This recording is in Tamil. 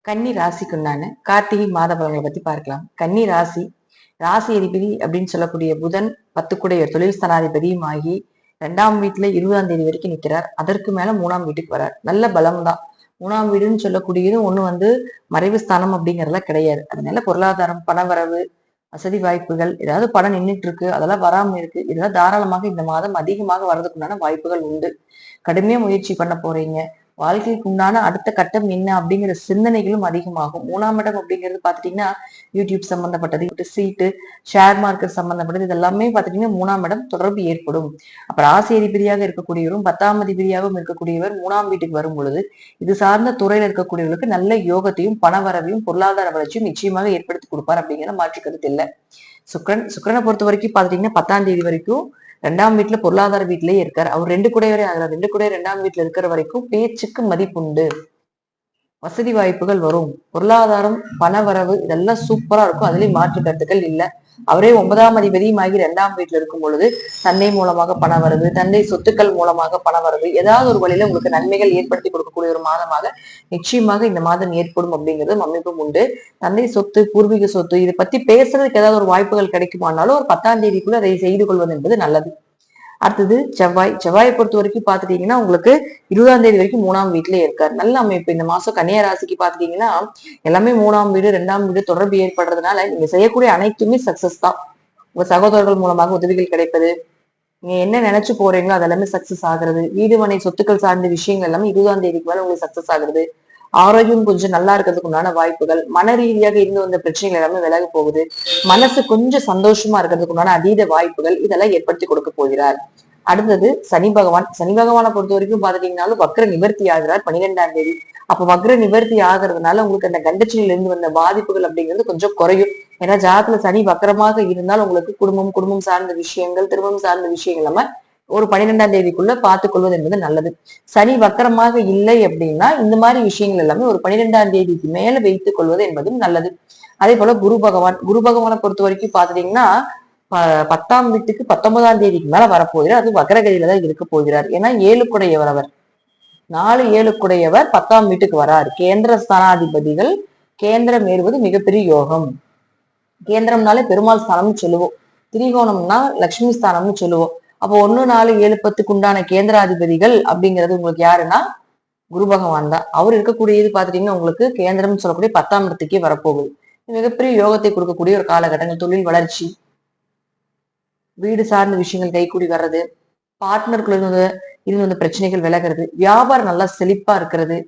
கன்னி ராசிக்குண்டான கார்த்திகை மாத பலன்களை பத்தி பார்க்கலாம். கன்னி ராசி ராசி அதிபதி அப்படின்னு சொல்லக்கூடிய புதன் 10 தொழில் ஸ்தானாதிபதியும் ஆகி 2ஆம் வீட்டுல 20ஆம் தேதி வரைக்கும் நிற்கிறார். அதற்கு மேல 3ஆம் வீட்டுக்கு வரார். நல்ல பலம் தான். 3ஆம் வீடுன்னு சொல்லக்கூடியது ஒண்ணு மறைவு ஸ்தானம் அப்படிங்கறதுல கிடையாது. அதனால பொருளாதாரம், பணவரவு, வசதி வாய்ப்புகள், ஏதாவது பணம் நின்றுட்டு இருக்கு, அதெல்லாம் வராம இருக்கு, இதெல்லாம் தாராளமாக இந்த மாதம் அதிகமாக வர்றதுக்குண்டான வாய்ப்புகள் உண்டு. கடுமையா முயற்சி பண்ண போறீங்க. வாழ்க்கைக்கு உண்டான அடுத்த கட்டம் என்ன அப்படிங்கிற சிந்தனைகளும் அதிகமாகும். 3ஆம் இடம் அப்படிங்கிறது பாத்துட்டீங்கன்னா யூடியூப் சம்பந்தப்பட்டது, சீட்டு, ஷேர் மார்க்கெட் சம்பந்தப்பட்டது, இதெல்லாமே பாத்துட்டீங்கன்னா 3ஆம் இடம் தொடர்பு ஏற்படும். அப்ப ராசி அதிபதியாக இருக்கக்கூடியவரும் 10ஆம் அதிபதியாகவும் இருக்கக்கூடியவர் 3ஆம் வீட்டுக்கு வரும் பொழுது இது சார்ந்த துறையில இருக்கக்கூடியவர்களுக்கு நல்ல யோகத்தையும் பணவரவையும் பொருளாதார வளர்ச்சியும் நிச்சயமாக ஏற்படுத்தி கொடுப்பார் அப்படிங்கிற மாற்று கருத்து இல்லை. சுக்கிரனை பொறுத்த வரைக்கும் பாத்துட்டீங்கன்னா 10ஆம் தேதி வரைக்கும் 2ஆம் வீட்டுல பொருளாதார வீட்டிலேயே இருக்காரு. அவர் 2 கூடையவரே ஆகிறார். 2 கூடைய 2ஆம் வீட்டுல இருக்கிற வரைக்கும் பேச்சுக்கு மதிப்புண்டு, வசதி வாய்ப்புகள் வரும், பொருளாதாரம், பணவரவு இதெல்லாம் சூப்பரா இருக்கும். அதுலயும் மாற்று கருத்துக்கள் இல்ல. அவரே 9ஆம் அதிபதியும் ஆகி 2ஆம் வீட்டுல இருக்கும் பொழுது தந்தை மூலமாக பணவரவு, தந்தை சொத்துக்கள் மூலமாக பணவரவு, ஏதாவது ஒரு வழியில உங்களுக்கு நன்மைகள் ஏற்படுத்தி கொடுக்கக்கூடிய ஒரு மாதமாக நிச்சயமாக இந்த மாதம் ஏற்படும் அப்படிங்கிறது அமைப்பும் உண்டு. தந்தை சொத்து, பூர்வீக சொத்து இதை பத்தி பேசுறதுக்கு ஏதாவது ஒரு வாய்ப்புகள் கிடைக்குமானாலும் ஒரு 10ஆம் தேதிக்குள்ள அதை செய்து கொள்வது என்பது நல்லது. அடுத்தது செவ்வாயை பொறுத்த வரைக்கும் பாத்துட்டீங்கன்னா உங்களுக்கு 20ஆம் தேதி வரைக்கும் 3ஆம் வீட்டுல இருக்காரு. நல்ல அமைப்பு. இந்த மாசம் கன்னியா ராசிக்கு பாத்துட்டீங்கன்னா எல்லாமே 3ஆம் வீடு 2ஆம் வீடு தொடர்பு ஏற்படுறதுனால நீங்க செய்யக்கூடிய அனைத்துமே சக்சஸ் தான். உங்க சகோதரர்கள் மூலமாக உதவிகள் கிடைப்பது, நீங்க என்ன நினைச்சு போறீங்களோ அதெல்லாமே சக்சஸ் ஆகுறது, வீடு மனை சொத்துக்கள் சார்ந்த விஷயங்கள் எல்லாமே 20ஆம் தேதிக்கு மேல உங்களுக்கு சக்சஸ் ஆகுறது, ஆரோக்கியம் கொஞ்சம் நல்லா இருக்கிறதுக்கு உண்டான வாய்ப்புகள், மன ரீதியாக இருந்து வந்த பிரச்சனைகள் எல்லாமே விலக போகுது, மனசு கொஞ்சம் சந்தோஷமா இருக்கிறதுக்கு உண்டான அதீத வாய்ப்புகள் இதெல்லாம் ஏற்படுத்தி கொடுக்க போகிறார். அடுத்தது சனி பகவானை பொறுத்த வரைக்கும் பாத்துட்டீங்கன்னாலும் வக்ர நிவர்த்தி ஆகிறார் 12ஆம் தேதி. அப்ப வக்ர நிவர்த்தி ஆகிறதுனால உங்களுக்கு அந்த கண்டச்சனில இருந்து வந்த பாதிப்புகள் அப்படிங்கிறது கொஞ்சம் குறையும். ஏன்னா ஜாதகத்துல சனி வக்கரமாக இருந்தால் உங்களுக்கு குடும்பம் சார்ந்த விஷயங்கள், திருமணம் சார்ந்த விஷயங்கள் நம்ம ஒரு 12ஆம் தேதிக்குள்ள பார்த்துக் கொள்வது என்பது நல்லது. சனி வக்கரமாக இல்லை அப்படின்னா இந்த மாதிரி விஷயங்கள் எல்லாமே ஒரு 12ஆம் தேதிக்கு மேல வைத்துக் கொள்வது என்பதும் நல்லது. அதே போல குரு பகவானை பொறுத்த வரைக்கும் பாத்துட்டீங்கன்னா 10ஆம் வீட்டுக்கு 19ஆம் தேதிக்கு மேல வரப்போகிறார். அது வக்கரகதியில தான் இருக்க போகிறார். ஏன்னா 7 அவர் 4 10ஆம் வீட்டுக்கு வராரு. கேந்திர ஸ்தானாதிபதிகள் கேந்திரம் ஏறுவது மிகப்பெரிய யோகம். கேந்திரம்னாலே பெருமாள் ஸ்தானம்னு சொல்லுவோம், திரிகோணம்னா லட்சுமி ஸ்தானம்னு சொல்லுவோம். அப்போ 1 4 7 10க்கு உண்டான கேந்திராதிபதிகள் அப்படிங்கிறது உங்களுக்கு யாருன்னா குரு பகவான் தான். அவர் இருக்கக்கூடியது பாத்துட்டீங்கன்னா உங்களுக்கு கேந்திரம் சொல்லக்கூடிய 10ஆம் இடத்துக்கே வரப்போகுது. மிகப்பெரிய யோகத்தை கொடுக்கக்கூடிய ஒரு காலகட்டங்கள். தொழில் வளர்ச்சி, வீடு சார்ந்த விஷயங்கள் கைகூடி வர்றது, பார்ட்னருக்குள்ள இருந்து வந்த பிரச்சனைகள் விலகிறது, வியாபாரம் நல்லா செழிப்பா இருக்கிறது,